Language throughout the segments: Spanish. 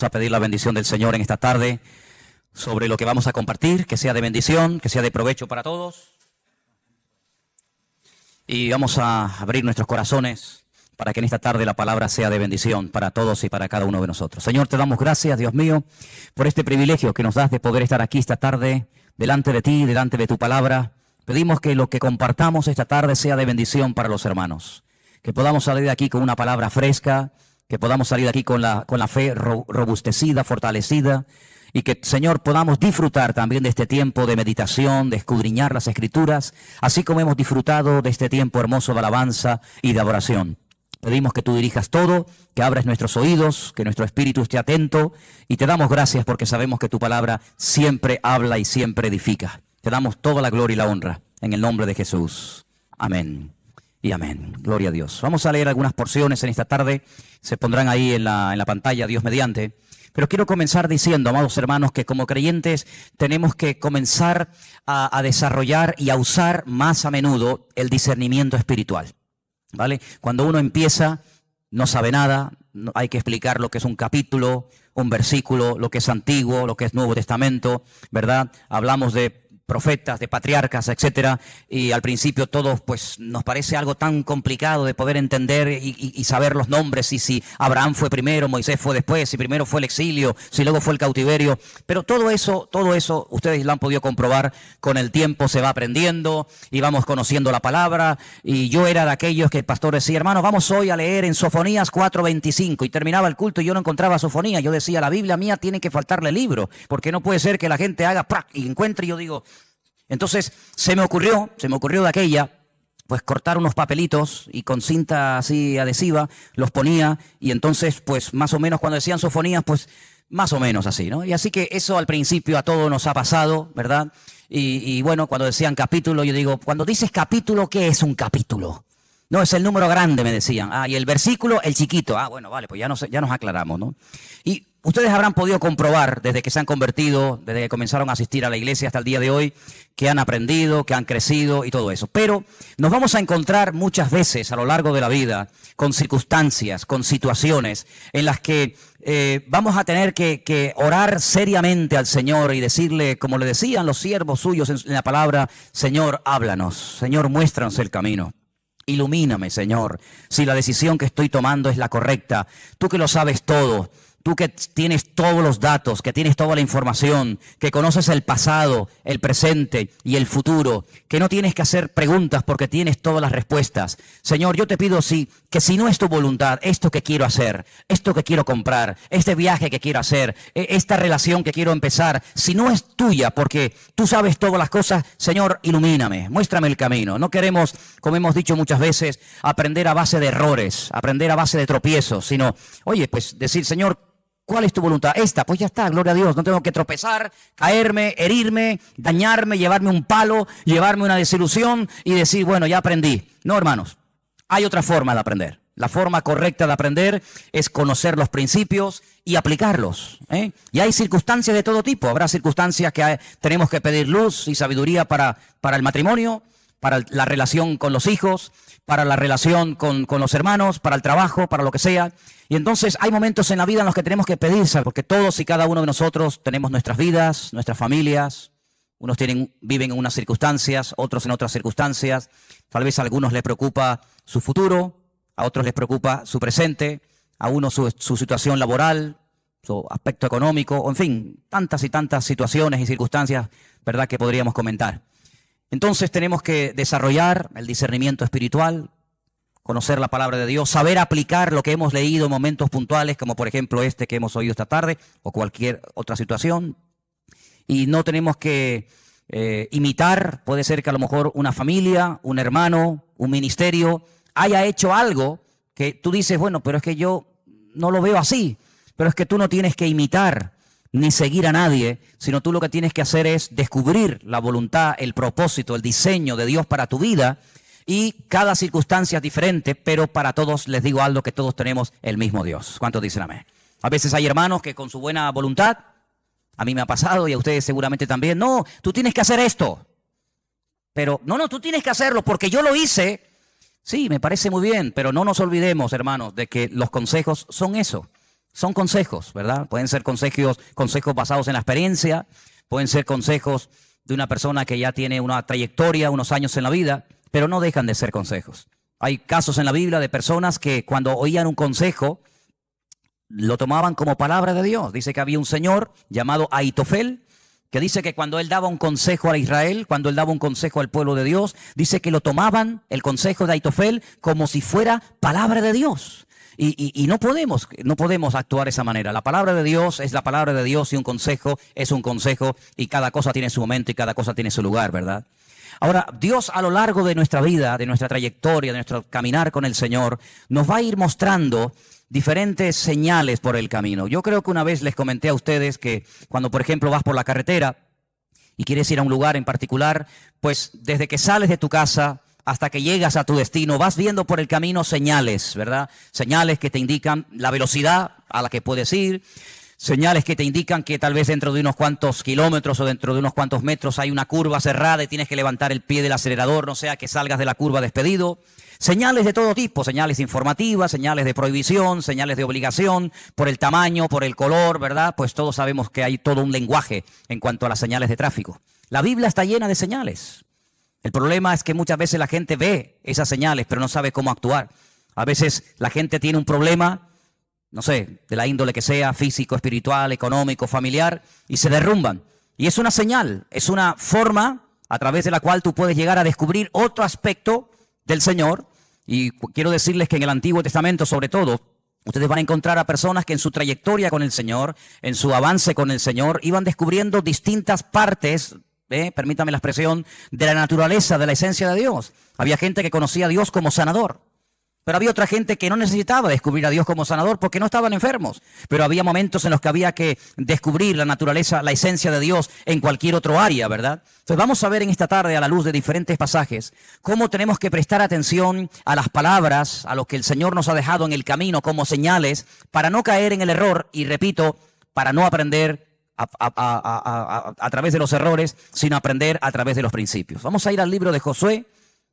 gusta pedir la bendición del Señor en esta tarde sobre lo que vamos a compartir, que sea de bendición, que sea de provecho para todos. Y vamos a abrir nuestros corazones para que en esta tarde la palabra sea de bendición para todos y para cada uno de nosotros. Señor, te damos gracias, Dios mío, por este privilegio que nos das de poder estar aquí esta tarde, delante de ti, delante de tu palabra. Pedimos que lo que compartamos esta tarde sea de bendición para los hermanos. Que podamos salir de aquí con una palabra fresca, que podamos salir de aquí con la fe robustecida, fortalecida, y que, Señor, podamos disfrutar también de este tiempo de meditación, de escudriñar las Escrituras, así como hemos disfrutado de este tiempo hermoso de alabanza y de adoración. Pedimos que tú dirijas todo, que abras nuestros oídos, que nuestro espíritu esté atento, y te damos gracias porque sabemos que tu palabra siempre habla y siempre edifica. Te damos toda la gloria y la honra en el nombre de Jesús. Amén y amén. Gloria a Dios. Vamos a leer algunas porciones en esta tarde. Se pondrán ahí en la pantalla, Dios mediante. Pero quiero comenzar diciendo, amados hermanos, que como creyentes tenemos que comenzar a desarrollar y a usar más a menudo el discernimiento espiritual. ¿Vale? Cuando uno empieza, no sabe nada, hay que explicar lo que es un capítulo, un versículo, lo que es Antiguo, lo que es Nuevo Testamento, ¿verdad? Hablamos de profetas, de patriarcas, etcétera, y al principio todo pues nos parece algo tan complicado de poder entender y saber los nombres, y si Abraham fue primero, Moisés fue después, si primero fue el exilio, si luego fue el cautiverio, pero todo eso, ustedes lo han podido comprobar, con el tiempo se va aprendiendo y vamos conociendo la palabra. Y yo era de aquellos que el pastor decía, hermano, vamos hoy a leer en Sofonías 4:25, y terminaba el culto y yo no encontraba Sofonías. Yo decía, la Biblia mía tiene que faltarle libro, porque no puede ser que la gente haga ¡prac! Y encuentre, y yo digo. Entonces se me ocurrió de aquella, pues cortar unos papelitos y con cinta así adhesiva los ponía, y entonces pues más o menos cuando decían Sofonías, pues más o menos así, ¿no? Y así que eso al principio a todos nos ha pasado, ¿verdad? Y bueno, cuando decían capítulo, yo digo, cuando dices capítulo, ¿qué es un capítulo? No, es el número grande, me decían. Y el versículo, el chiquito. Bueno, vale, pues ya nos aclaramos, ¿no? Y ustedes habrán podido comprobar desde que se han convertido, desde que comenzaron a asistir a la iglesia hasta el día de hoy, que han aprendido, que han crecido y todo eso. Pero nos vamos a encontrar muchas veces a lo largo de la vida con circunstancias, con situaciones en las que vamos a tener que orar seriamente al Señor y decirle, como le decían los siervos suyos en la palabra, Señor, háblanos, Señor, muéstranos el camino. Ilumíname, Señor, si la decisión que estoy tomando es la correcta. Tú que lo sabes todo, tú que tienes todos los datos, que tienes toda la información, que conoces el pasado, el presente y el futuro, que no tienes que hacer preguntas porque tienes todas las respuestas. Señor, yo te pido que si no es tu voluntad, esto que quiero hacer, esto que quiero comprar, este viaje que quiero hacer, esta relación que quiero empezar, si no es tuya porque tú sabes todas las cosas, Señor, ilumíname, muéstrame el camino. No queremos, como hemos dicho muchas veces, aprender a base de errores, aprender a base de tropiezos, sino, oye, pues decir, Señor, ¿cuál es tu voluntad? Esta, pues ya está, gloria a Dios. No tengo que tropezar, caerme, herirme, dañarme, llevarme un palo, llevarme una desilusión y decir, bueno, ya aprendí. No, hermanos, hay otra forma de aprender. La forma correcta de aprender es conocer los principios y aplicarlos, ¿eh? Y hay circunstancias de todo tipo. Habrá circunstancias que tenemos que pedir luz y sabiduría para el matrimonio, para la relación con los hijos, para la relación con los hermanos, para el trabajo, para lo que sea. Y entonces hay momentos en la vida en los que tenemos que pedir, porque todos y cada uno de nosotros tenemos nuestras vidas, nuestras familias. Unos viven en unas circunstancias, otros en otras circunstancias. Tal vez a algunos les preocupa su futuro, a otros les preocupa su presente, a uno su situación laboral, su aspecto económico, o en fin, tantas y tantas situaciones y circunstancias, ¿verdad?, que podríamos comentar. Entonces tenemos que desarrollar el discernimiento espiritual, conocer la palabra de Dios, saber aplicar lo que hemos leído en momentos puntuales, como por ejemplo este que hemos oído esta tarde, o cualquier otra situación. Y no tenemos que imitar, puede ser que a lo mejor una familia, un hermano, un ministerio haya hecho algo que tú dices, bueno, pero es que yo no lo veo así. Pero es que tú no tienes que imitar ni seguir a nadie, sino tú lo que tienes que hacer es descubrir la voluntad, el propósito, el diseño de Dios para tu vida. Y cada circunstancia es diferente, pero para todos les digo algo, que todos tenemos el mismo Dios. ¿Cuántos dicen amén? A veces hay hermanos que con su buena voluntad, a mí me ha pasado y a ustedes seguramente también, no, tú tienes que hacer esto. Pero no, tú tienes que hacerlo porque yo lo hice. Sí, me parece muy bien, pero no nos olvidemos, hermanos, de que los consejos son eso. son consejos, ¿verdad? Pueden ser consejos basados en la experiencia, pueden ser consejos de una persona que ya tiene una trayectoria, unos años en la vida, pero no dejan de ser consejos. Hay casos en la Biblia de personas que cuando oían un consejo, lo tomaban como palabra de Dios. Dice que había un señor llamado Ahitofel, que dice que cuando él daba un consejo a Israel, cuando él daba un consejo al pueblo de Dios, dice que lo tomaban, el consejo de Ahitofel, como si fuera palabra de Dios. Y no podemos actuar de esa manera. La palabra de Dios es la palabra de Dios y un consejo es un consejo y cada cosa tiene su momento y cada cosa tiene su lugar, ¿verdad? Ahora, Dios a lo largo de nuestra vida, de nuestra trayectoria, de nuestro caminar con el Señor, nos va a ir mostrando diferentes señales por el camino. Yo creo que una vez les comenté a ustedes que cuando, por ejemplo, vas por la carretera y quieres ir a un lugar en particular, pues desde que sales de tu casa hasta que llegas a tu destino, vas viendo por el camino señales, ¿verdad? Señales que te indican la velocidad a la que puedes ir, señales que te indican que tal vez dentro de unos cuantos kilómetros o dentro de unos cuantos metros hay una curva cerrada y tienes que levantar el pie del acelerador, no sea que salgas de la curva despedido. Señales de todo tipo, señales informativas, señales de prohibición, señales de obligación, por el tamaño, por el color, ¿verdad? Pues todos sabemos que hay todo un lenguaje en cuanto a las señales de tráfico. La Biblia está llena de señales. El problema es que muchas veces la gente ve esas señales, pero no sabe cómo actuar. A veces la gente tiene un problema, no sé, de la índole que sea, físico, espiritual, económico, familiar, y se derrumban. Y es una señal, es una forma a través de la cual tú puedes llegar a descubrir otro aspecto del Señor. Y quiero decirles que en el Antiguo Testamento, sobre todo, ustedes van a encontrar a personas que en su trayectoria con el Señor, en su avance con el Señor, iban descubriendo distintas partes, permítame la expresión, de la naturaleza, de la esencia de Dios. Había gente que conocía a Dios como sanador, pero había otra gente que no necesitaba descubrir a Dios como sanador porque no estaban enfermos. Pero había momentos en los que había que descubrir la naturaleza, la esencia de Dios en cualquier otro área, ¿verdad? Entonces vamos a ver en esta tarde, a la luz de diferentes pasajes, cómo tenemos que prestar atención a las palabras, a lo que el Señor nos ha dejado en el camino como señales, para no caer en el error y, repito, para no aprender a través de los errores, sino aprender a través de los principios. Vamos a ir al libro de Josué.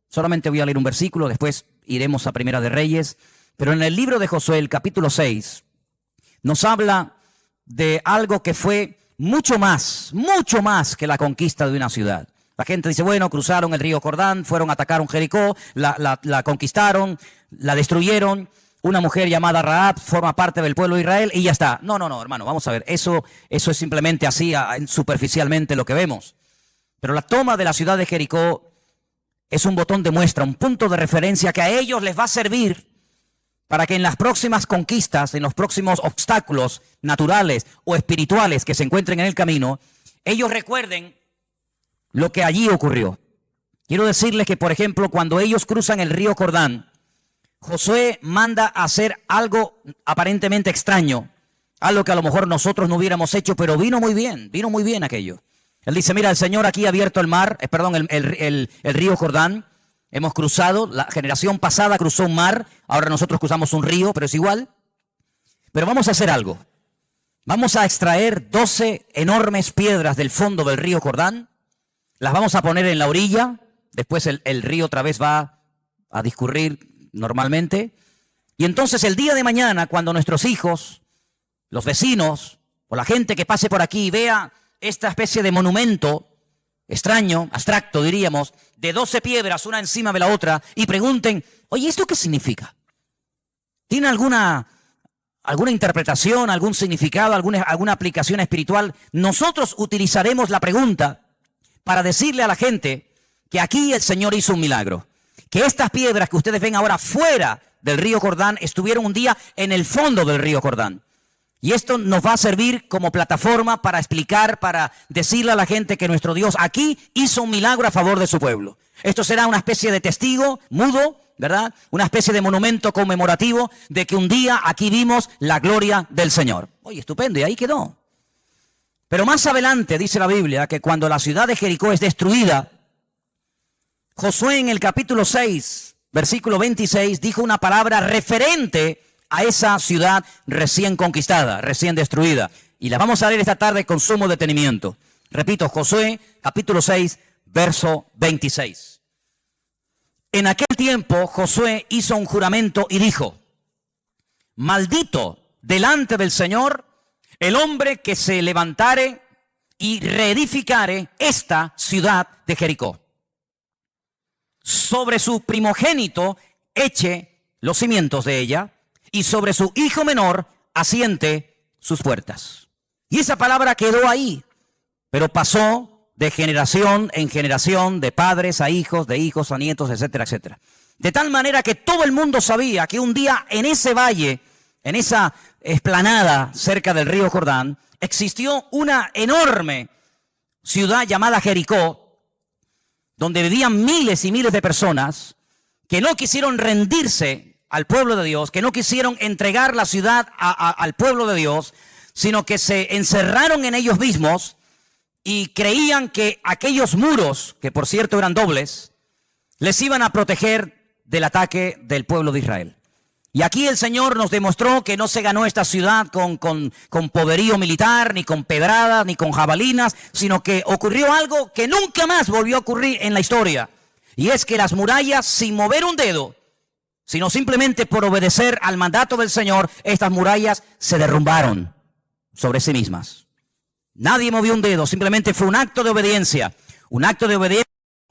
Solamente voy a leer un versículo, después iremos a Primera de Reyes. Pero en el libro de Josué, el capítulo 6, nos habla de algo que fue mucho más que la conquista de una ciudad. La gente dice, bueno, cruzaron el río Jordán, fueron, atacaron Jericó, la conquistaron, la destruyeron. Una mujer llamada Rahab forma parte del pueblo de Israel y ya está. No, hermano, vamos a ver. Eso es simplemente así, superficialmente lo que vemos. Pero la toma de la ciudad de Jericó es un botón de muestra, un punto de referencia que a ellos les va a servir para que en las próximas conquistas, en los próximos obstáculos naturales o espirituales que se encuentren en el camino, ellos recuerden lo que allí ocurrió. Quiero decirles que, por ejemplo, cuando ellos cruzan el río Jordán, Josué manda a hacer algo aparentemente extraño, algo que a lo mejor nosotros no hubiéramos hecho, pero vino muy bien aquello. Él dice, mira, el Señor aquí ha abierto el río Jordán, hemos cruzado, la generación pasada cruzó un mar, ahora nosotros cruzamos un río, pero es igual. Pero vamos a hacer algo, vamos a extraer 12 enormes piedras del fondo del río Jordán, las vamos a poner en la orilla, después el río otra vez va a discurrir normalmente, y entonces el día de mañana, cuando nuestros hijos, los vecinos, o la gente que pase por aquí vea esta especie de monumento extraño, abstracto diríamos, de 12 piedras una encima de la otra, y pregunten, oye, ¿esto qué significa? ¿Tiene alguna interpretación, algún significado, alguna aplicación espiritual? Nosotros utilizaremos la pregunta para decirle a la gente que aquí el Señor hizo un milagro, que estas piedras que ustedes ven ahora fuera del río Jordán estuvieron un día en el fondo del río Jordán. Y esto nos va a servir como plataforma para explicar, para decirle a la gente que nuestro Dios aquí hizo un milagro a favor de su pueblo. Esto será una especie de testigo mudo, ¿verdad? Una especie de monumento conmemorativo de que un día aquí vimos la gloria del Señor. Oye, estupendo, y ahí quedó. Pero más adelante dice la Biblia que cuando la ciudad de Jericó es destruida, Josué en el capítulo 6, versículo 26, dijo una palabra referente a esa ciudad recién conquistada, recién destruida. Y la vamos a leer esta tarde con sumo detenimiento. Repito, Josué, capítulo 6, verso 26. En aquel tiempo Josué hizo un juramento y dijo, maldito delante del Señor el hombre que se levantare y reedificare esta ciudad de Jericó. Sobre su primogénito eche los cimientos de ella, y sobre su hijo menor asiente sus puertas. Y esa palabra quedó ahí, pero pasó de generación en generación, de padres a hijos a nietos, etcétera, etcétera. De tal manera que todo el mundo sabía que un día en ese valle, en esa explanada cerca del río Jordán, existió una enorme ciudad llamada Jericó, donde vivían miles y miles de personas que no quisieron rendirse al pueblo de Dios, que no quisieron entregar la ciudad al pueblo de Dios, sino que se encerraron en ellos mismos y creían que aquellos muros, que por cierto eran dobles, les iban a proteger del ataque del pueblo de Israel. Y aquí el Señor nos demostró que no se ganó esta ciudad con poderío militar, ni con pedradas, ni con jabalinas, sino que ocurrió algo que nunca más volvió a ocurrir en la historia. Y es que las murallas, sin mover un dedo, sino simplemente por obedecer al mandato del Señor, estas murallas se derrumbaron sobre sí mismas. Nadie movió un dedo, simplemente fue un acto de obediencia. Un acto de obediencia.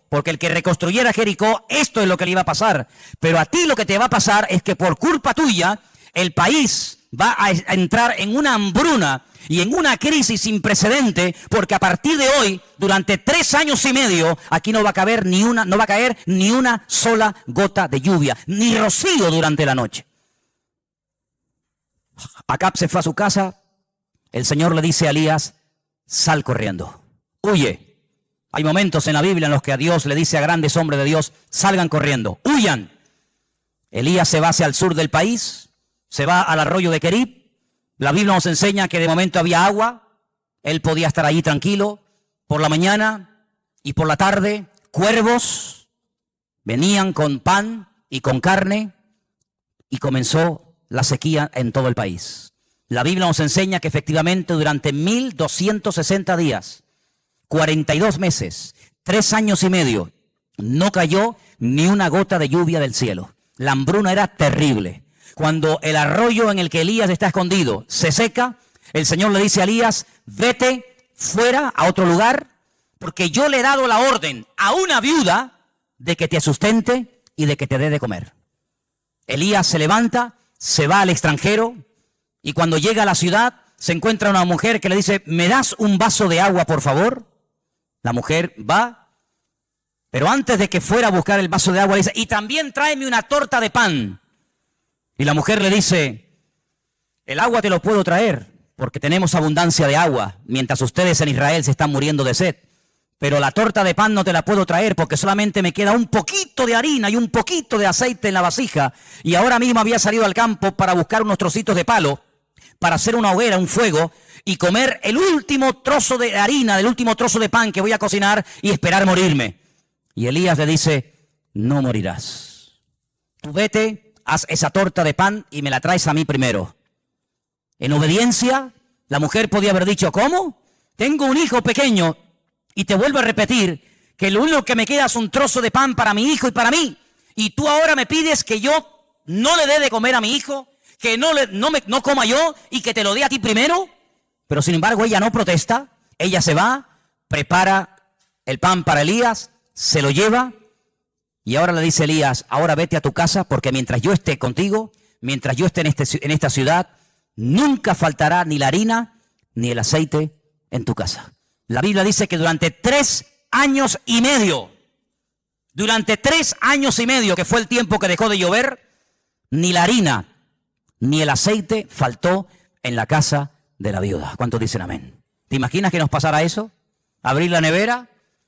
Porque el que reconstruyera Jericó, esto es lo que le iba a pasar. Pero a ti lo que te va a pasar es que por culpa tuya, el país va a entrar en una hambruna y en una crisis sin precedente, porque a partir de hoy, durante 3 años y medio, aquí no va a caer ni una sola gota de lluvia, ni rocío durante la noche. Acab se fue a su casa, el Señor le dice a Elías, sal corriendo, huye. Hay momentos en la Biblia en los que a Dios le dice a grandes hombres de Dios, salgan corriendo, huyan. Elías se va hacia el sur del país, se va al arroyo de Querib. La Biblia nos enseña que de momento había agua, él podía estar allí tranquilo. Por la mañana y por la tarde, cuervos venían con pan y con carne y comenzó la sequía en todo el país. La Biblia nos enseña que efectivamente durante 1260 días, 42 meses, 3 años y medio, no cayó ni una gota de lluvia del cielo. La hambruna era terrible. Cuando el arroyo en el que Elías está escondido se seca, el Señor le dice a Elías, vete fuera a otro lugar, porque yo le he dado la orden a una viuda de que te sustente y de que te dé de comer. Elías se levanta, se va al extranjero, y cuando llega a la ciudad, se encuentra una mujer que le dice, ¿me das un vaso de agua, por favor? La mujer va, pero antes de que fuera a buscar el vaso de agua, le dice, y también tráeme una torta de pan. Y la mujer le dice, el agua te lo puedo traer, porque tenemos abundancia de agua, mientras ustedes en Israel se están muriendo de sed. Pero la torta de pan no te la puedo traer, porque solamente me queda un poquito de harina y un poquito de aceite en la vasija. Y ahora mismo había salido al campo para buscar unos trocitos de palo, para hacer una hoguera, un fuego, y comer el último trozo de harina, el último trozo de pan que voy a cocinar y esperar morirme. Y Elías le dice, no morirás. Tú vete, haz esa torta de pan y me la traes a mí primero. En obediencia, la mujer podía haber dicho, ¿cómo? Tengo un hijo pequeño y te vuelvo a repetir que lo único que me queda es un trozo de pan para mi hijo y para mí. Y tú ahora me pides que yo no le dé de comer a mi hijo, que no coma yo y que te lo dé a ti primero. Pero sin embargo ella no protesta, ella se va, prepara el pan para Elías, se lo lleva y ahora le dice Elías, ahora vete a tu casa porque mientras yo esté contigo, mientras yo esté en esta ciudad, nunca faltará ni la harina ni el aceite en tu casa. La Biblia dice que durante 3 años y medio, que fue el tiempo que dejó de llover, ni la harina ni el aceite faltó en la casa de la viuda. ¿Cuántos dicen amén? ¿Te imaginas que nos pasara eso? Abrir la nevera,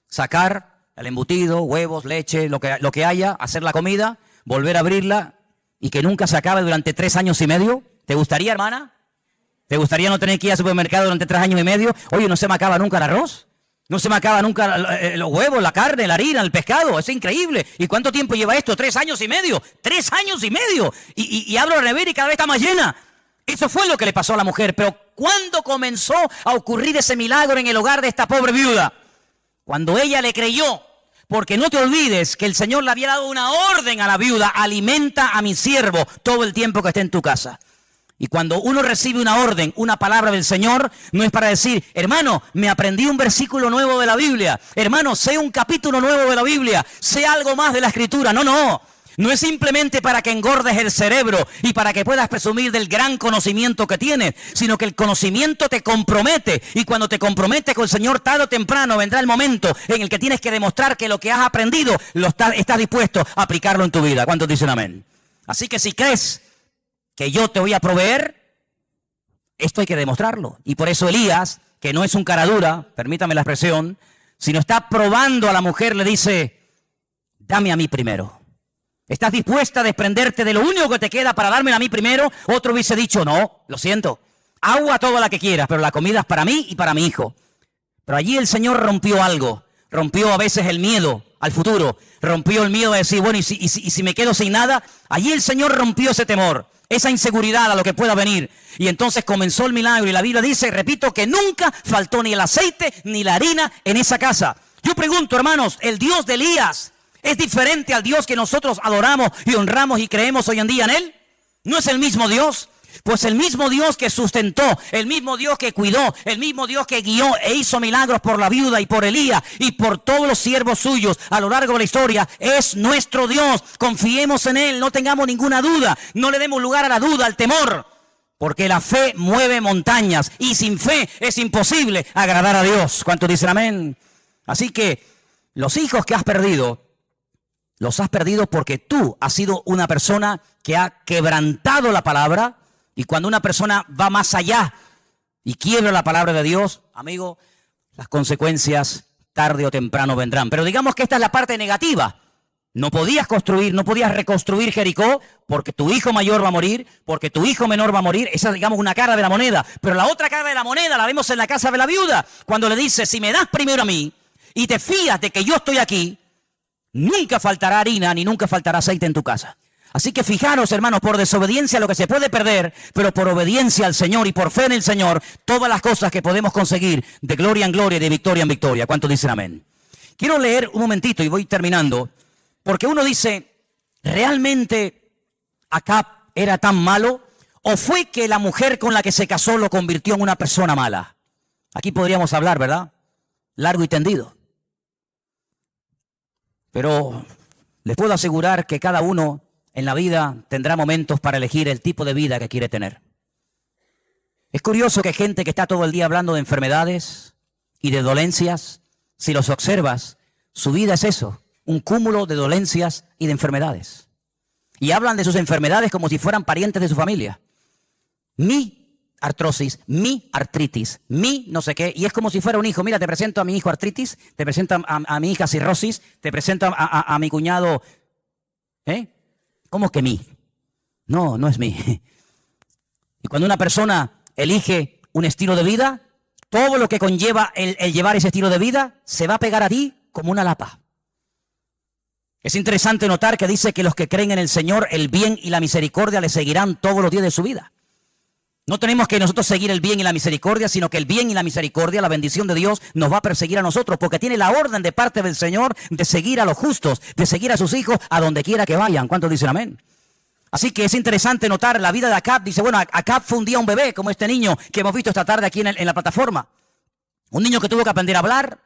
sacar el embutido, huevos, leche, lo que haya, hacer la comida, volver a abrirla y que nunca se acabe durante 3 años y medio. ¿Te gustaría, hermana? ¿Te gustaría no tener que ir al supermercado durante 3 años y medio? Oye, no se me acaba nunca el arroz, no se me acaba nunca los huevos, la carne, la harina, el pescado. Es increíble. ¿Y cuánto tiempo lleva esto? 3 años y medio. 3 años y medio. Y abro la nevera y cada vez está más llena. Eso fue lo que le pasó a la mujer. Pero ¿cuándo comenzó a ocurrir ese milagro en el hogar de esta pobre viuda? Cuando ella le creyó. Porque no te olvides que el Señor le había dado una orden a la viuda. Alimenta a mi siervo todo el tiempo que esté en tu casa. Y cuando uno recibe una orden, una palabra del Señor, no es para decir, hermano, me aprendí un versículo nuevo de la Biblia. Hermano, sé un capítulo nuevo de la Biblia. Sé algo más de la Escritura. No, no. No es simplemente para que engordes el cerebro y para que puedas presumir del gran conocimiento que tienes, sino que el conocimiento te compromete. Y cuando te comprometes con el Señor, tarde o temprano vendrá el momento en el que tienes que demostrar que lo que has aprendido estás dispuesto a aplicarlo en tu vida. ¿Cuántos dicen amén? Así que si crees que yo te voy a proveer, esto hay que demostrarlo. Y por eso Elías, que no es un cara dura, permítame la expresión, sino está probando a la mujer, le dice, dame a mí primero. ¿Estás dispuesta a desprenderte de lo único que te queda para darme a mí primero? Otro hubiese dicho, no, lo siento, agua toda la que quieras, pero la comida es para mí y para mi hijo. Pero allí el Señor rompió algo, rompió a veces el miedo al futuro, rompió el miedo de decir, bueno, y si me quedo sin nada, allí el Señor rompió ese temor, esa inseguridad a lo que pueda venir. Y entonces comenzó el milagro y la Biblia dice, repito, que nunca faltó ni el aceite ni la harina en esa casa. Yo pregunto, hermanos, el Dios de Elías, ¿es diferente al Dios que nosotros adoramos y honramos y creemos hoy en día en Él? ¿No es el mismo Dios? Pues el mismo Dios que sustentó, el mismo Dios que cuidó, el mismo Dios que guió e hizo milagros por la viuda y por Elías y por todos los siervos suyos a lo largo de la historia, es nuestro Dios. Confiemos en Él, no tengamos ninguna duda, no le demos lugar a la duda, al temor, porque la fe mueve montañas y sin fe es imposible agradar a Dios. ¿Cuántos dicen amén? Así que los hijos que has perdido, los has perdido porque tú has sido una persona que ha quebrantado la palabra. Y cuando una persona va más allá y quiebra la palabra de Dios, amigo, las consecuencias tarde o temprano vendrán. Pero digamos que esta es la parte negativa. No podías construir, no podías reconstruir Jericó porque tu hijo mayor va a morir, porque tu hijo menor va a morir. Esa es, digamos, una cara de la moneda. Pero la otra cara de la moneda la vemos en la casa de la viuda. Cuando le dice, si me das primero a mí y te fías de que yo estoy aquí, nunca faltará harina ni nunca faltará aceite en tu casa. Así que fijaros, hermanos, por desobediencia a lo que se puede perder, pero por obediencia al Señor y por fe en el Señor, todas las cosas que podemos conseguir de gloria en gloria y de victoria en victoria. ¿Cuántos dicen amén? Quiero leer un momentito y voy terminando, porque uno dice, ¿realmente Acab era tan malo? ¿O fue que la mujer con la que se casó lo convirtió en una persona mala? Aquí podríamos hablar, ¿verdad? Largo y tendido. Pero les puedo asegurar que cada uno en la vida tendrá momentos para elegir el tipo de vida que quiere tener. Es curioso que gente que está todo el día hablando de enfermedades y de dolencias, si los observas, su vida es eso, un cúmulo de dolencias y de enfermedades. Y hablan de sus enfermedades como si fueran parientes de su familia. Mi artrosis, mi artritis, mi no sé qué, y es como si fuera un hijo. Mira, te presento a mi hijo artritis, te presento a mi hija cirrosis, te presento a mi cuñado, ¿cómo que mí? No, no es mí. Y cuando una persona elige un estilo de vida, todo lo que conlleva el llevar ese estilo de vida se va a pegar a ti como una lapa. Es interesante notar que dice que los que creen en el Señor, el bien y la misericordia les seguirán todos los días de su vida. No tenemos que nosotros seguir el bien y la misericordia, sino que el bien y la misericordia, la bendición de Dios, nos va a perseguir a nosotros, porque tiene la orden de parte del Señor de seguir a los justos, de seguir a sus hijos a donde quiera que vayan. ¿Cuántos dicen amén? Así que es interesante notar la vida de Acab. Dice, bueno, Acab fue un día un bebé, como este niño que hemos visto esta tarde aquí en la plataforma. Un niño que tuvo que aprender a hablar,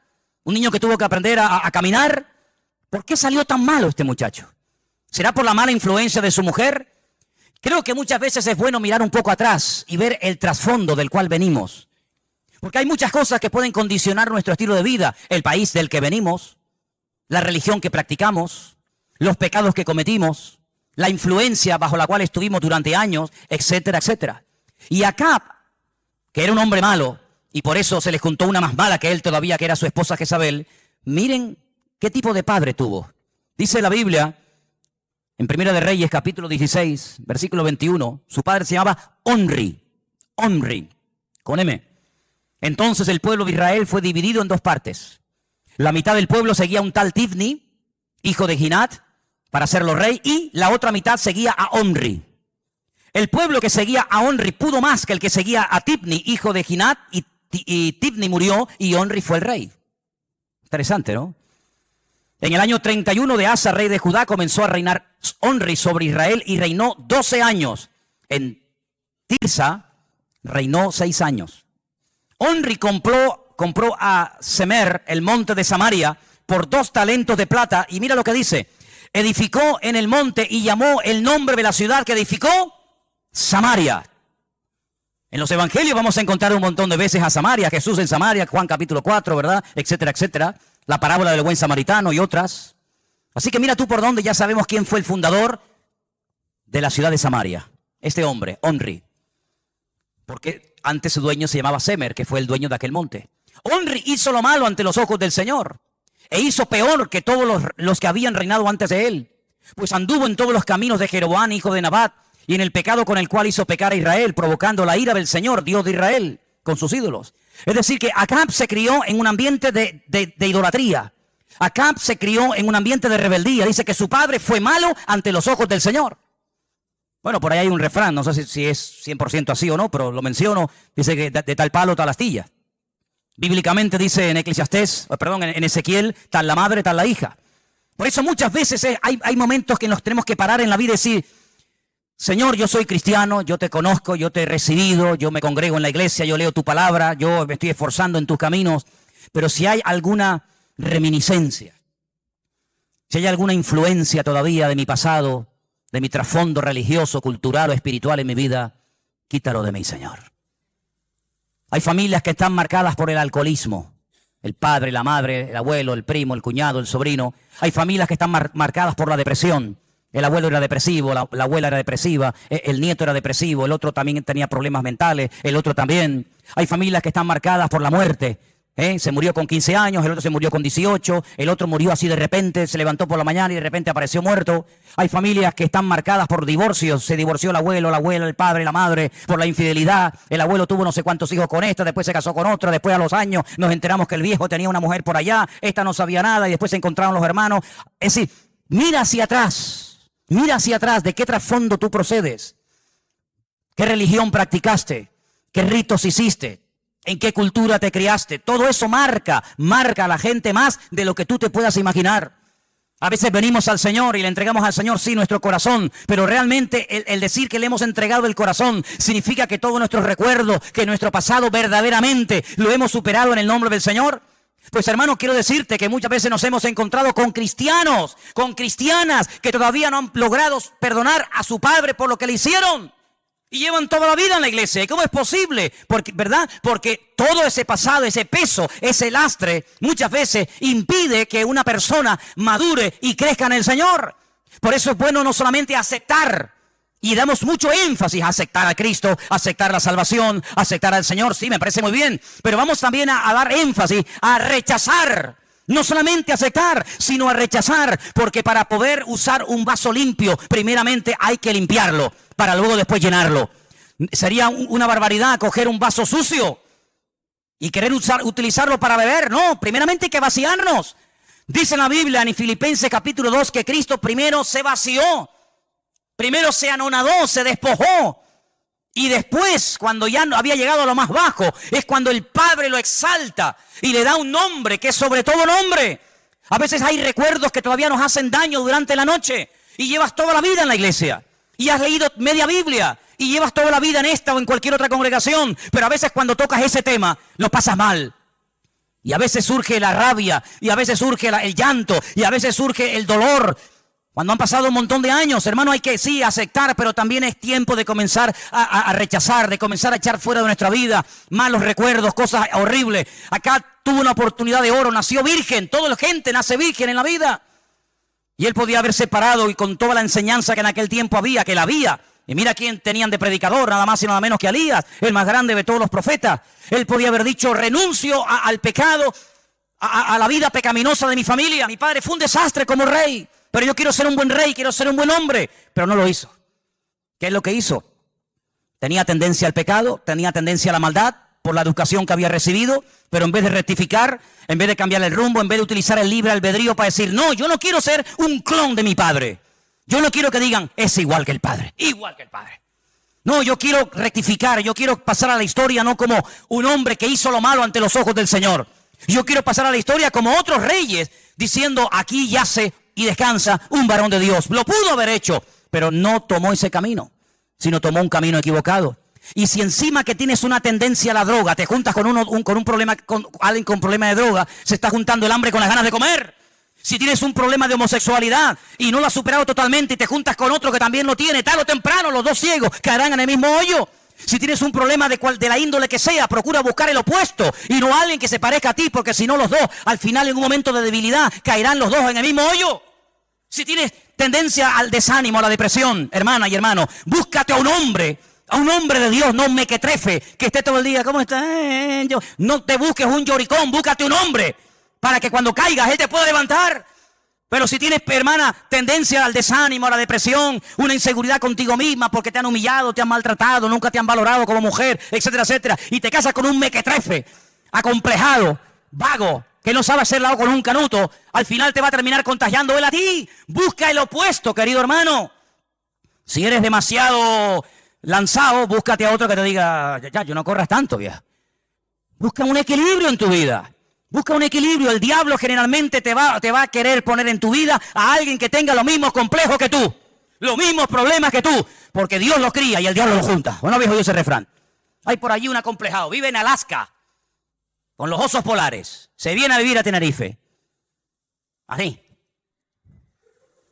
un niño que tuvo que aprender a caminar. ¿Por qué salió tan malo este muchacho? ¿Será por la mala influencia de su mujer? Creo que muchas veces es bueno mirar un poco atrás y ver el trasfondo del cual venimos. Porque hay muchas cosas que pueden condicionar nuestro estilo de vida. El país del que venimos, la religión que practicamos, los pecados que cometimos, la influencia bajo la cual estuvimos durante años, etcétera, etcétera. Y Acab, que era un hombre malo, y por eso se les juntó una más mala que él todavía, que era su esposa Jezabel, miren qué tipo de padre tuvo. Dice la Biblia, en Primera de Reyes, capítulo 16, versículo 21, su padre se llamaba Omri, con M. Entonces el pueblo de Israel fue dividido en dos partes. La mitad del pueblo seguía a un tal Tibni, hijo de Ginat, para hacerlo rey, y la otra mitad seguía a Omri. El pueblo que seguía a Omri pudo más que el que seguía a Tibni, hijo de Ginat, y Tibni murió y Omri fue el rey. Interesante, ¿no? En el año 31 de Asa, rey de Judá, comenzó a reinar Omri sobre Israel y reinó 12 años. En Tirsa reinó 6 años. Omri compró a Semer, el monte de Samaria, por 2 talentos de plata. Y mira lo que dice. Edificó en el monte y llamó el nombre de la ciudad que edificó Samaria. En los evangelios vamos a encontrar un montón de veces a Samaria, Jesús en Samaria, Juan capítulo 4, ¿verdad? Etcétera, etcétera. La parábola del buen samaritano y otras. Así que mira tú por dónde ya sabemos quién fue el fundador de la ciudad de Samaria. Este hombre, Omri. Porque antes su dueño se llamaba Semer, que fue el dueño de aquel monte. Omri hizo lo malo ante los ojos del Señor. E hizo peor que todos los que habían reinado antes de él. Pues anduvo en todos los caminos de Jeroboam, hijo de Nabat, y en el pecado con el cual hizo pecar a Israel, provocando la ira del Señor, Dios de Israel, con sus ídolos. Es decir, que Acab se crió en un ambiente de idolatría. Acab se crió en un ambiente de rebeldía. Dice que su padre fue malo ante los ojos del Señor. Bueno, por ahí hay un refrán, no sé si es 100% así o no, pero lo menciono. Dice que de tal palo, tal astilla. Bíblicamente dice en en Ezequiel, tal la madre, tal la hija. Por eso muchas veces hay momentos que nos tenemos que parar en la vida y decir, Señor, yo soy cristiano, yo te conozco, yo te he recibido, yo me congrego en la iglesia, yo leo tu palabra, yo me estoy esforzando en tus caminos, pero si hay alguna reminiscencia, si hay alguna influencia todavía de mi pasado, de mi trasfondo religioso, cultural o espiritual en mi vida, quítalo de mí, Señor. Hay familias que están marcadas por el alcoholismo. El padre, la madre, el abuelo, el primo, el cuñado, el sobrino. Hay familias que están marcadas por la depresión. El abuelo era depresivo, la abuela era depresiva, el nieto era depresivo, el otro también tenía problemas mentales, el otro también. Hay familias que están marcadas por la muerte. Se murió con 15 años, el otro se murió con 18, el otro murió así de repente, se levantó por la mañana y de repente apareció muerto. Hay familias que están marcadas por divorcios, se divorció el abuelo, la abuela, el padre, la madre, por la infidelidad. El abuelo tuvo no sé cuántos hijos con esta, después se casó con otra, después a los años nos enteramos que el viejo tenía una mujer por allá, esta no sabía nada y después se encontraron los hermanos. Es decir, mira hacia atrás, de qué trasfondo tú procedes, qué religión practicaste, qué ritos hiciste. ¿En qué cultura te criaste? Todo eso marca a la gente más de lo que tú te puedas imaginar. A veces venimos al Señor y le entregamos al Señor, sí, nuestro corazón, pero realmente el decir que le hemos entregado el corazón significa que todos nuestros recuerdos, que nuestro pasado verdaderamente lo hemos superado en el nombre del Señor. Pues hermano, quiero decirte que muchas veces nos hemos encontrado con cristianos, con cristianas que todavía no han logrado perdonar a su padre por lo que le hicieron. Y llevan toda la vida en la iglesia. ¿Y cómo es posible? ¿Verdad? Porque todo ese pasado, ese peso, ese lastre, muchas veces impide que una persona madure y crezca en el Señor. Por eso es bueno no solamente aceptar, y damos mucho énfasis a aceptar a Cristo, aceptar la salvación, aceptar al Señor. Sí, me parece muy bien. Pero vamos también a dar énfasis a rechazar. No solamente aceptar, sino a rechazar, porque para poder usar un vaso limpio, primeramente hay que limpiarlo, para luego después llenarlo. Sería una barbaridad coger un vaso sucio y querer utilizarlo para beber. No, primeramente hay que vaciarnos. Dice la Biblia en Filipenses capítulo 2 que Cristo primero se vació, primero se anonadó, se despojó. Y después, cuando ya había llegado a lo más bajo, es cuando el Padre lo exalta y le da un nombre que es sobre todo nombre. A veces hay recuerdos que todavía nos hacen daño durante la noche y llevas toda la vida en la iglesia y has leído media Biblia y llevas toda la vida en esta o en cualquier otra congregación, pero a veces cuando tocas ese tema lo pasas mal. Y a veces surge la rabia y a veces surge el llanto y a veces surge el dolor. Cuando han pasado un montón de años, hermano, hay que sí aceptar, pero también es tiempo de comenzar a rechazar, de comenzar a echar fuera de nuestra vida malos recuerdos, cosas horribles. Acá tuvo una oportunidad de oro, nació virgen, toda la gente nace virgen en la vida. Y él podía haber separado y con toda la enseñanza que en aquel tiempo había, que la había. Y mira quién tenían de predicador, nada más y nada menos que Elías, el más grande de todos los profetas. Él podía haber dicho, renuncio al pecado, a la vida pecaminosa de mi familia. Mi padre fue un desastre como rey. Pero yo quiero ser un buen rey, quiero ser un buen hombre. Pero no lo hizo. ¿Qué es lo que hizo? Tenía tendencia al pecado, tenía tendencia a la maldad por la educación que había recibido. Pero en vez de rectificar, en vez de cambiar el rumbo, en vez de utilizar el libre albedrío para decir, no, yo no quiero ser un clon de mi padre. Yo no quiero que digan, es igual que el padre, igual que el padre. No, yo quiero rectificar, yo quiero pasar a la historia no como un hombre que hizo lo malo ante los ojos del Señor. Yo quiero pasar a la historia como otros reyes, diciendo, aquí yace y descansa un varón de Dios. Lo pudo haber hecho, pero no tomó ese camino, sino tomó un camino equivocado. Y si encima que tienes una tendencia a la droga, te juntas con un problema, con alguien con problema de droga, se está juntando el hambre con las ganas de comer. Si tienes un problema de homosexualidad y no lo has superado totalmente y te juntas con otro que también lo tiene, tarde o temprano los dos ciegos caerán en el mismo hoyo. Si tienes un problema de la índole que sea, procura buscar el opuesto y no alguien que se parezca a ti, porque si no los dos, al final en un momento de debilidad, caerán los dos en el mismo hoyo. Si tienes tendencia al desánimo, a la depresión, hermana y hermano, búscate a un hombre de Dios, no un mequetrefe, que esté todo el día, ¿cómo está? No te busques un lloricón, búscate un hombre, para que cuando caigas, él te pueda levantar. Pero si tienes, hermana, tendencia al desánimo, a la depresión, una inseguridad contigo misma porque te han humillado, te han maltratado, nunca te han valorado como mujer, etcétera, etcétera, y te casas con un mequetrefe, acomplejado, vago, que no sabe hacer lado con un canuto, al final te va a terminar contagiando él a ti. Busca el opuesto, querido hermano. Si eres demasiado lanzado, búscate a otro que te diga, ya, no corras tanto, vieja. Busca un equilibrio en tu vida. Busca un equilibrio. El diablo generalmente te va a querer poner en tu vida a alguien que tenga los mismos complejos que tú, los mismos problemas que tú, porque Dios los cría y el diablo los junta. ¿O no habéis oído ese refrán? Hay por allí un acomplejado, vive en Alaska, con los osos polares, se viene a vivir a Tenerife. Así.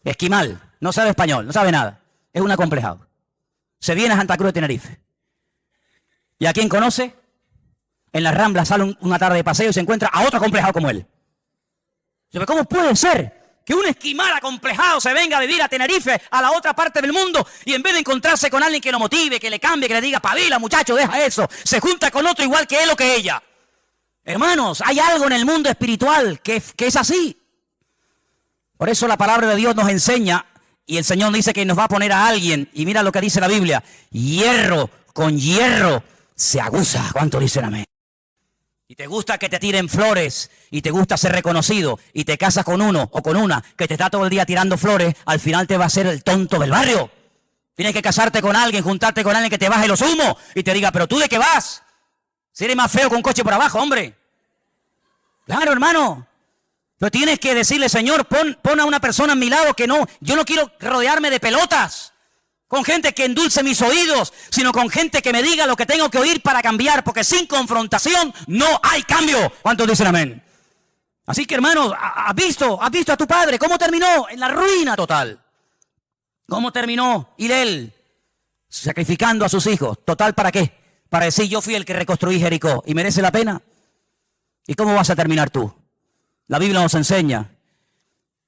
Esquimal, no sabe español, no sabe nada. Es un acomplejado. Se viene a Santa Cruz de Tenerife. ¿Y a quién conoce? En las Ramblas sale una tarde de paseo y se encuentra a otro acomplejado como él. ¿Cómo puede ser que un esquimal acomplejado se venga a vivir a Tenerife, a la otra parte del mundo, y en vez de encontrarse con alguien que lo motive, que le cambie, que le diga, pabila muchacho, deja eso, se junta con otro igual que él o que ella? Hermanos, hay algo en el mundo espiritual que es así. Por eso la palabra de Dios nos enseña, y el Señor dice que nos va a poner a alguien, y mira lo que dice la Biblia, hierro con hierro se aguza. ¿Cuánto dicen amén? Y te gusta que te tiren flores, y te gusta ser reconocido, y te casas con uno o con una que te está todo el día tirando flores, al final te va a ser el tonto del barrio. Tienes que casarte con alguien, juntarte con alguien que te baje los humos y te diga, ¿pero tú de qué vas? Si eres más feo que un coche por abajo, hombre. Claro, hermano. Pero tienes que decirle, Señor, pon a una persona a mi lado que yo no quiero rodearme de pelotas, con gente que endulce mis oídos, sino con gente que me diga lo que tengo que oír para cambiar, porque sin confrontación no hay cambio. ¿Cuántos dicen amén? Así que, hermanos, ¿has visto a tu padre cómo terminó? En la ruina total. ¿Cómo terminó? Y él sacrificando a sus hijos. ¿Total para qué? Para decir, yo fui el que reconstruí Jericó. ¿Y merece la pena? ¿Y cómo vas a terminar tú? La Biblia nos enseña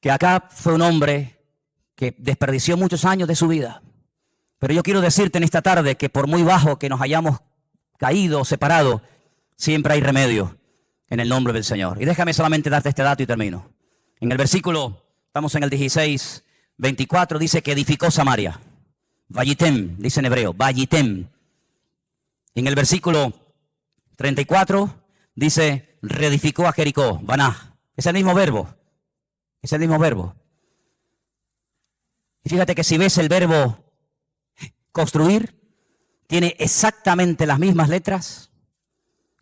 que acá fue un hombre que desperdició muchos años de su vida. Pero yo quiero decirte en esta tarde que por muy bajo que nos hayamos caído o separado, siempre hay remedio en el nombre del Señor. Y déjame solamente darte este dato y termino. En el versículo, estamos en el 16, 24, dice que edificó Samaria. Vayitem, dice en hebreo, Vayitem. En el versículo 34 dice, reedificó a Jericó, Baná. Es el mismo verbo. Es el mismo verbo. Y fíjate que si ves el verbo construir, tiene exactamente las mismas letras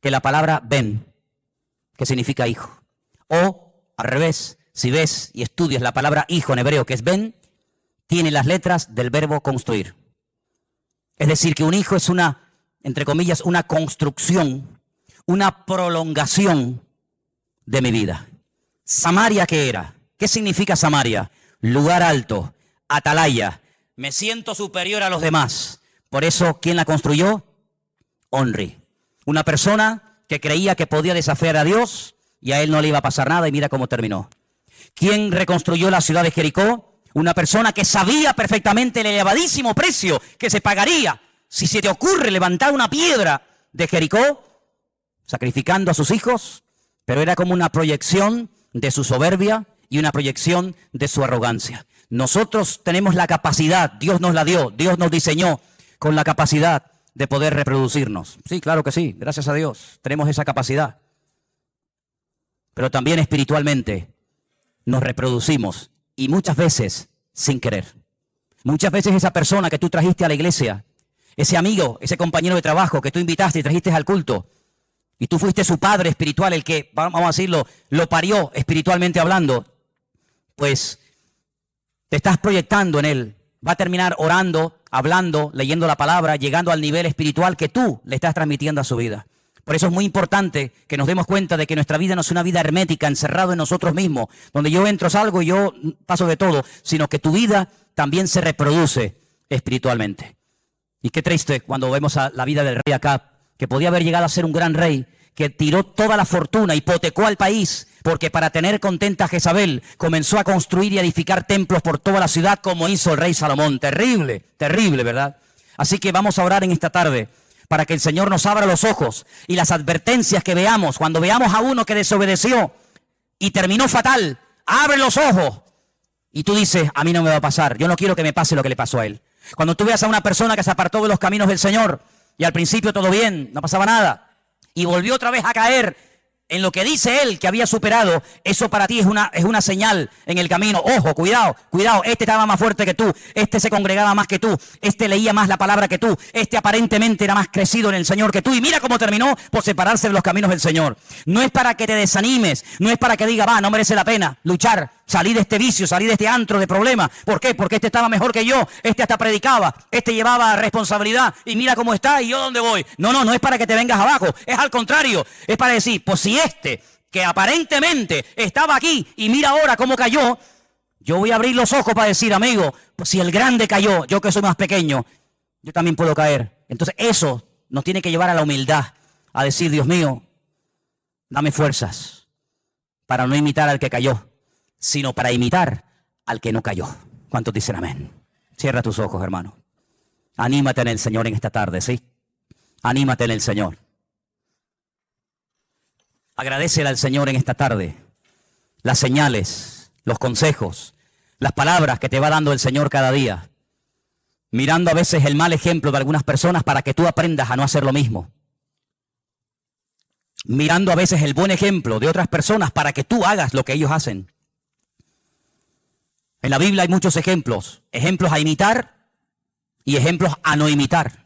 que la palabra ben, que significa hijo. O, al revés, si ves y estudias la palabra hijo en hebreo, que es ben, tiene las letras del verbo construir. Es decir, que un hijo es una, entre comillas, una construcción, una prolongación de mi vida. ¿Samaria qué era? ¿Qué significa Samaria? Lugar alto, atalaya. Me siento superior a los demás. Por eso, ¿quién la construyó? Onri. Una persona que creía que podía desafiar a Dios y a él no le iba a pasar nada, y mira cómo terminó. ¿Quién reconstruyó la ciudad de Jericó? Una persona que sabía perfectamente el elevadísimo precio que se pagaría si se te ocurre levantar una piedra de Jericó, sacrificando a sus hijos, pero era como una proyección de su soberbia y una proyección de su arrogancia. Nosotros tenemos la capacidad, Dios nos la dio, Dios nos diseñó con la capacidad de poder reproducirnos. Sí, claro que sí, gracias a Dios, tenemos esa capacidad. Pero también espiritualmente nos reproducimos, y muchas veces sin querer. Muchas veces esa persona que tú trajiste a la iglesia, ese amigo, ese compañero de trabajo que tú invitaste y trajiste al culto, y tú fuiste su padre espiritual, el que, vamos a decirlo, lo parió espiritualmente hablando, pues te estás proyectando en él. Va a terminar orando hablando, leyendo la palabra, llegando al nivel espiritual que tú le estás transmitiendo a su vida. Por eso es muy importante que nos demos cuenta de que nuestra vida no es una vida hermética, encerrado en nosotros mismos, donde yo entro, salgo y yo paso de todo, sino que tu vida también se reproduce espiritualmente. Y qué triste cuando vemos a la vida del rey Acab, que podía haber llegado a ser un gran rey, que tiró toda la fortuna, hipotecó al país, porque para tener contenta a Jezabel comenzó a construir y edificar templos por toda la ciudad como hizo el rey Salomón. Terrible, terrible, ¿verdad? Así que vamos a orar en esta tarde para que el Señor nos abra los ojos y las advertencias que veamos, cuando veamos a uno que desobedeció y terminó fatal, abre los ojos y tú dices, a mí no me va a pasar, yo no quiero que me pase lo que le pasó a él. Cuando tú veas a una persona que se apartó de los caminos del Señor y al principio todo bien, no pasaba nada, y volvió otra vez a caer en lo que dice él que había superado, eso para ti es una señal en el camino. Ojo, cuidado, cuidado, este estaba más fuerte que tú, este se congregaba más que tú, este leía más la palabra que tú, este aparentemente era más crecido en el Señor que tú, y mira cómo terminó por separarse de los caminos del Señor. No es para que te desanimes, no es para que diga, va, no merece la pena luchar, salir de este vicio, salir de este antro de problemas. ¿Por qué? Porque este estaba mejor que yo, este hasta predicaba, este llevaba responsabilidad, y mira cómo está, y yo dónde voy. No es para que te vengas abajo, es al contrario, es para decir, pues si este, que aparentemente estaba aquí y mira ahora cómo cayó, yo voy a abrir los ojos para decir, amigo, pues si el grande cayó, yo que soy más pequeño, yo también puedo caer. Entonces eso nos tiene que llevar a la humildad, a decir, Dios mío, dame fuerzas para no imitar al que cayó, sino para imitar al que no cayó. ¿Cuántos dicen amén? Cierra tus ojos, hermano. Anímate en el Señor en esta tarde, ¿sí? Anímate en el Señor. Agradécele al Señor en esta tarde las señales, los consejos, las palabras que te va dando el Señor cada día. Mirando a veces el mal ejemplo de algunas personas para que tú aprendas a no hacer lo mismo. Mirando a veces el buen ejemplo de otras personas para que tú hagas lo que ellos hacen. En la Biblia hay muchos ejemplos. Ejemplos a imitar y ejemplos a no imitar.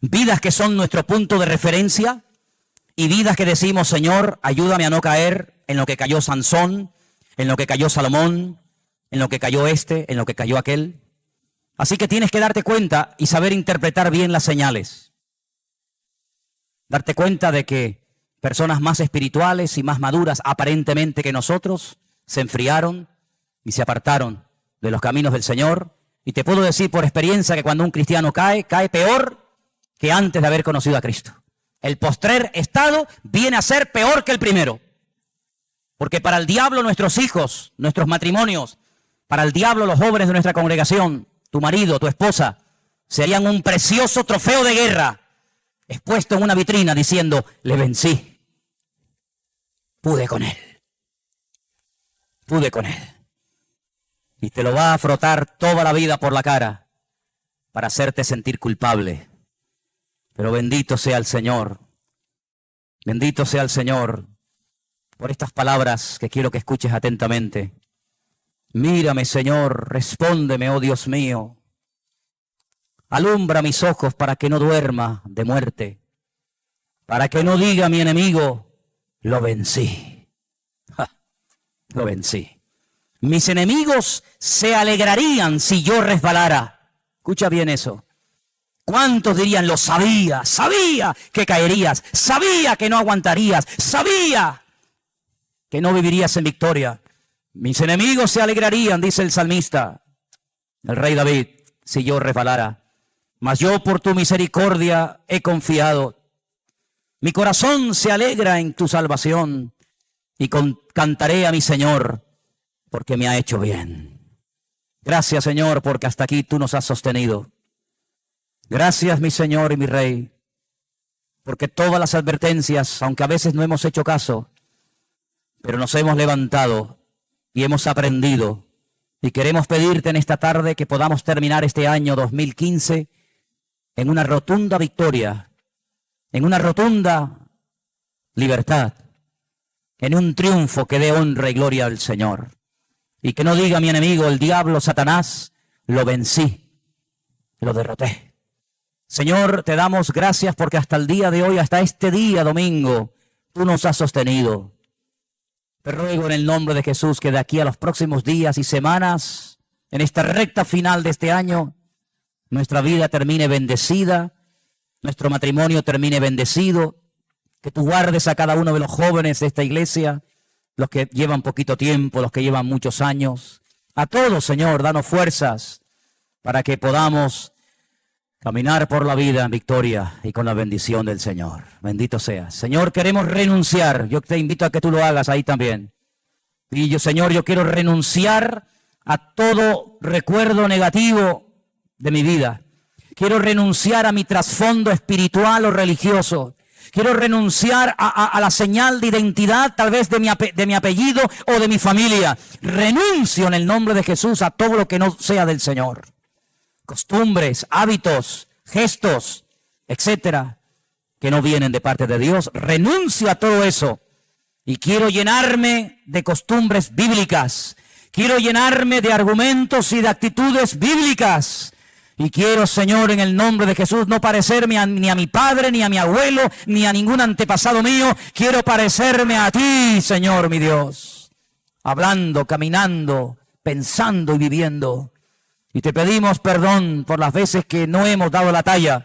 Vidas que son nuestro punto de referencia. Y vidas que decimos, Señor, ayúdame a no caer en lo que cayó Sansón, en lo que cayó Salomón, en lo que cayó en lo que cayó aquel. Así que tienes que darte cuenta y saber interpretar bien las señales. Darte cuenta de que personas más espirituales y más maduras aparentemente que nosotros se enfriaron y se apartaron de los caminos del Señor. Y te puedo decir por experiencia que cuando un cristiano cae, cae peor que antes de haber conocido a Cristo. El postrer estado viene a ser peor que el primero. Porque para el diablo nuestros hijos, nuestros matrimonios, para el diablo los jóvenes de nuestra congregación, tu marido, tu esposa, serían un precioso trofeo de guerra expuesto en una vitrina diciendo, le vencí, pude con él. Y te lo va a frotar toda la vida por la cara para hacerte sentir culpable. Pero bendito sea el Señor por estas palabras que quiero que escuches atentamente. Mírame, Señor, respóndeme, oh Dios mío. Alumbra mis ojos para que no duerma de muerte, para que no diga mi enemigo, lo vencí. Lo vencí. Mis enemigos se alegrarían si yo resbalara. Escucha bien eso. ¿Cuántos dirían, lo sabía, sabía que caerías, sabía que no aguantarías, sabía que no vivirías en victoria? Mis enemigos se alegrarían, dice el salmista, el rey David, si yo resbalara. Mas yo por tu misericordia he confiado. Mi corazón se alegra en tu salvación y cantaré a mi Señor porque me ha hecho bien. Gracias, Señor, porque hasta aquí tú nos has sostenido. Gracias, mi Señor y mi Rey, porque todas las advertencias, aunque a veces no hemos hecho caso, pero nos hemos levantado y hemos aprendido. Y queremos pedirte en esta tarde que podamos terminar este año 2015 en una rotunda victoria, en una rotunda libertad, en un triunfo que dé honra y gloria al Señor. Y que no diga mi enemigo, el diablo, Satanás, lo vencí, lo derroté. Señor, te damos gracias porque hasta el día de hoy, hasta este día domingo, tú nos has sostenido. Te ruego en el nombre de Jesús que de aquí a los próximos días y semanas, en esta recta final de este año, nuestra vida termine bendecida, nuestro matrimonio termine bendecido, que tú guardes a cada uno de los jóvenes de esta iglesia, los que llevan poquito tiempo, los que llevan muchos años. A todos, Señor, danos fuerzas para que podamos caminar por la vida en victoria y con la bendición del Señor. Bendito seas. Señor, queremos renunciar. Yo te invito a que tú lo hagas ahí también. Y yo, Señor, yo quiero renunciar a todo recuerdo negativo de mi vida. Quiero renunciar a mi trasfondo espiritual o religioso. Quiero renunciar a la señal de identidad, tal vez de mi apellido o de mi familia. Renuncio en el nombre de Jesús a todo lo que no sea del Señor. Costumbres, hábitos, gestos, etcétera, que no vienen de parte de Dios. Renuncio a todo eso y quiero llenarme de costumbres bíblicas. Quiero llenarme de argumentos y de actitudes bíblicas. Y quiero, Señor, en el nombre de Jesús, no parecerme ni a mi padre, ni a mi abuelo, ni a ningún antepasado mío. Quiero parecerme a ti, Señor, mi Dios. Hablando, caminando, pensando y viviendo. Y te pedimos perdón por las veces que no hemos dado la talla,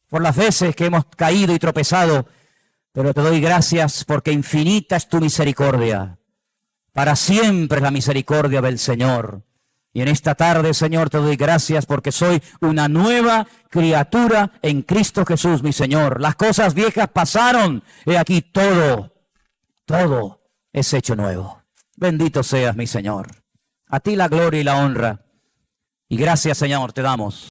por las veces que hemos caído y tropezado, pero te doy gracias porque infinita es tu misericordia. Para siempre es la misericordia del Señor. Y en esta tarde, Señor, te doy gracias porque soy una nueva criatura en Cristo Jesús, mi Señor. Las cosas viejas pasaron, he aquí todo es hecho nuevo. Bendito seas, mi Señor. A ti la gloria y la honra. Y gracias, Señor, te damos.